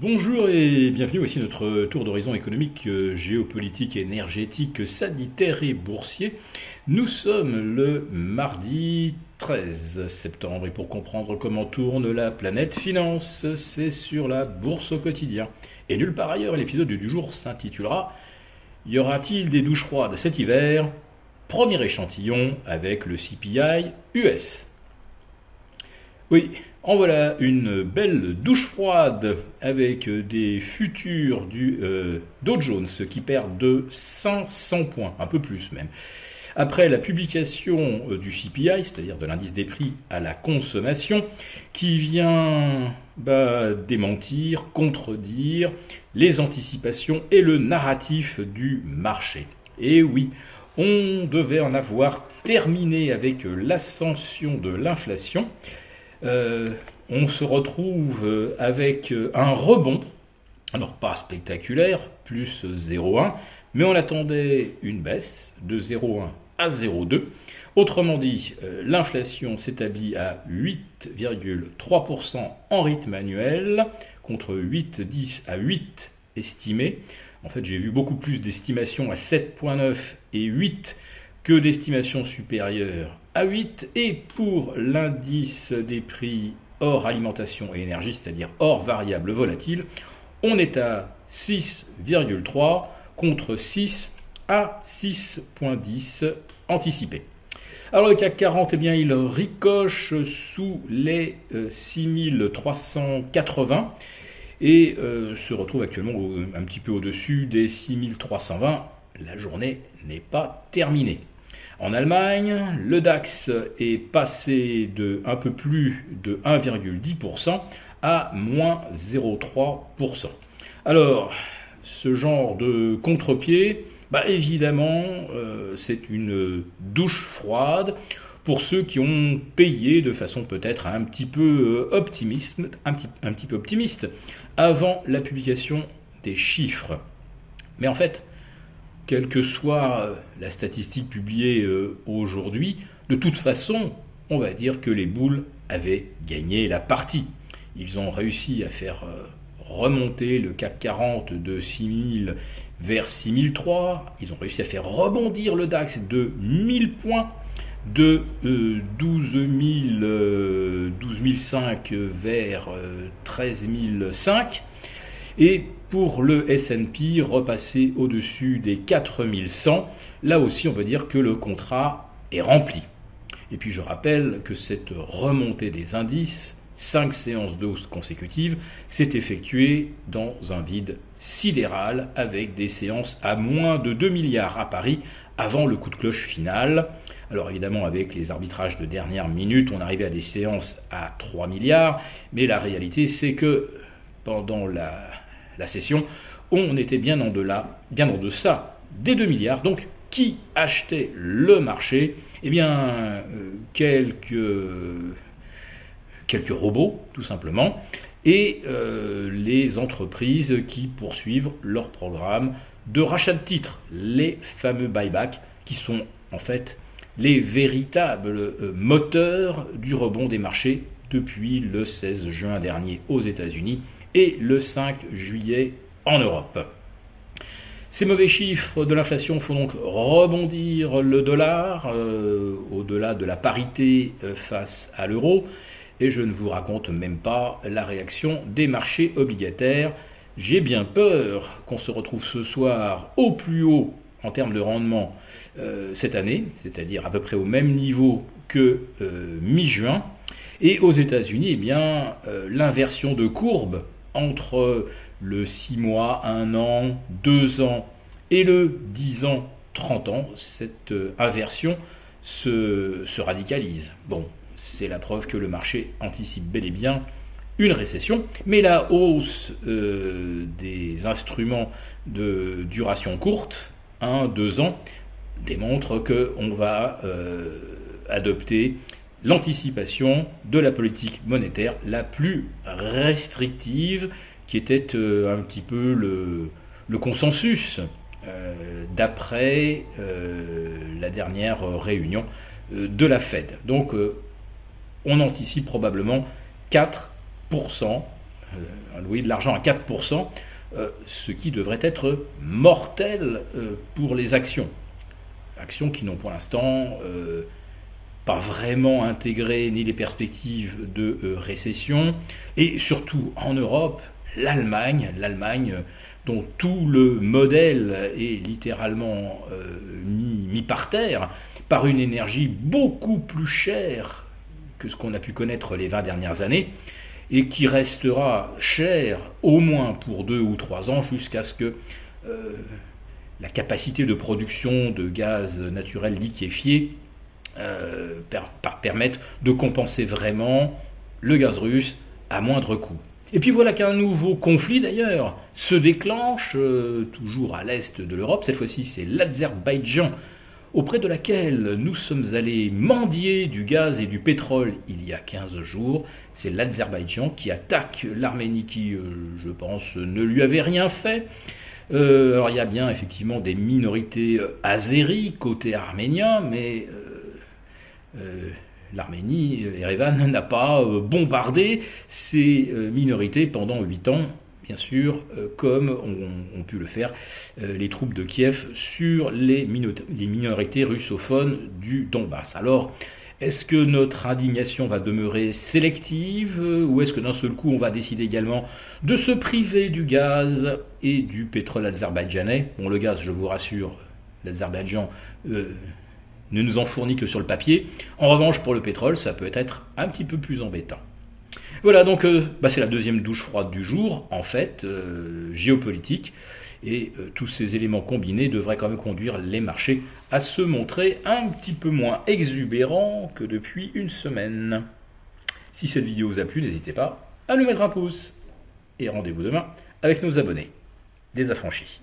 Bonjour et bienvenue, voici notre tour d'horizon économique, géopolitique, énergétique, sanitaire et boursier. Nous sommes le mardi 13 septembre et pour comprendre comment tourne la planète finance, c'est sur la bourse au quotidien. Et nulle part ailleurs, l'épisode du jour s'intitulera « Y aura-t-il des douches froides cet hiver ?» Premier échantillon avec le CPI US. Oui, en voilà une belle douche froide avec des futurs du Dow Jones qui perdent de 500 points, un peu plus même. Après la publication du CPI, c'est-à-dire de l'indice des prix à la consommation, qui vient démentir, contredire les anticipations et le narratif du marché. Et oui, on devait en avoir terminé avec l'ascension de l'inflation. On se retrouve avec un rebond, alors pas spectaculaire, plus 0,1, mais on attendait une baisse de 0,1 à 0,2. Autrement dit, l'inflation s'établit à 8,3% en rythme annuel, contre 8,10 à 8 estimé. En fait, j'ai vu beaucoup plus d'estimations à 7,9 et 8 que d'estimations supérieures à 8. Et pour l'indice des prix hors alimentation et énergie, c'est-à-dire hors variable volatile, on est à 6,3 contre 6 à 6,10 anticipé. Alors le CAC 40, il ricoche sous les 6380 et se retrouve actuellement un petit peu au-dessus des 6320. La journée n'est pas terminée. En Allemagne, le DAX est passé de un peu plus de 1,10% à moins 0,3%. Alors, ce genre de contre-pied, évidemment, c'est une douche froide pour ceux qui ont payé de façon peut-être un petit peu optimiste avant la publication des chiffres. Mais en fait, quelle que soit la statistique publiée aujourd'hui, de toute façon, on va dire que les boules avaient gagné la partie. Ils ont réussi à faire remonter le CAC 40 de 6000 vers 6003. Ils ont réussi à faire rebondir le DAX de 1000 points, de 12005 vers 13005. Et pour le S&P, repasser au-dessus des 4100, là aussi on va dire que le contrat est rempli. Et puis je rappelle que cette remontée des indices, 5 séances de hausse consécutives, s'est effectuée dans un vide sidéral avec des séances à moins de 2 milliards à Paris avant le coup de cloche final. Alors évidemment avec les arbitrages de dernière minute, on arrivait à des séances à 3 milliards, mais la réalité c'est que pendant la session, on était bien en deçà des 2 milliards. Donc, qui achetait le marché ? Quelques robots, tout simplement, et les entreprises qui poursuivent leur programme de rachat de titres, les fameux buybacks, qui sont en fait les véritables moteurs du rebond des marchés depuis le 16 juin dernier aux États-Unis et le 5 juillet en Europe. Ces mauvais chiffres de l'inflation font donc rebondir le dollar au-delà de la parité face à l'euro. Et je ne vous raconte même pas la réaction des marchés obligataires. J'ai bien peur qu'on se retrouve ce soir au plus haut en termes de rendement cette année, c'est-à-dire à peu près au même niveau que mi-juin. Et aux États-Unis, l'inversion de courbe entre le 6 mois, 1 an, 2 ans et le 10 ans, 30 ans, cette inversion se radicalise. Bon, c'est la preuve que le marché anticipe bel et bien une récession, mais la hausse des instruments de duration courte, 1-2 ans, démontre qu'on va adopter l'anticipation de la politique monétaire la plus restrictive, qui était un petit peu le consensus d'après la dernière réunion de la Fed. Donc on anticipe probablement 4% loyer de l'argent à 4%, ce qui devrait être mortel pour les actions. Actions qui n'ont pour l'instant pas vraiment intégré ni les perspectives de récession, et surtout en Europe, l'Allemagne dont tout le modèle est littéralement mis par terre par une énergie beaucoup plus chère que ce qu'on a pu connaître les 20 dernières années, et qui restera cher au moins pour 2 ou 3 ans jusqu'à ce que la capacité de production de gaz naturel liquéfié permette de compenser vraiment le gaz russe à moindre coût. Et puis voilà qu'un nouveau conflit d'ailleurs se déclenche, toujours à l'est de l'Europe. Cette fois-ci c'est l'Azerbaïdjan, auprès de laquelle nous sommes allés mendier du gaz et du pétrole il y a 15 jours. C'est l'Azerbaïdjan qui attaque l'Arménie qui, je pense, ne lui avait rien fait. Alors il y a bien effectivement des minorités azéries côté arménien, mais l'Arménie, Erevan, n'a pas bombardé ces minorités pendant 8 ans, bien sûr, comme ont pu le faire les troupes de Kiev sur les minorités russophones du Donbass. Alors, est-ce que notre indignation va demeurer sélective, ou est-ce que d'un seul coup on va décider également de se priver du gaz et du pétrole azerbaïdjanais? Bon, le gaz, je vous rassure, l'Azerbaïdjan ne nous en fournit que sur le papier. En revanche, pour le pétrole, ça peut être un petit peu plus embêtant. Voilà, donc c'est la deuxième douche froide du jour, en fait, géopolitique. Et tous ces éléments combinés devraient quand même conduire les marchés à se montrer un petit peu moins exubérants que depuis une semaine. Si cette vidéo vous a plu, n'hésitez pas à nous mettre un pouce. Et rendez-vous demain avec nos abonnés, des affranchis.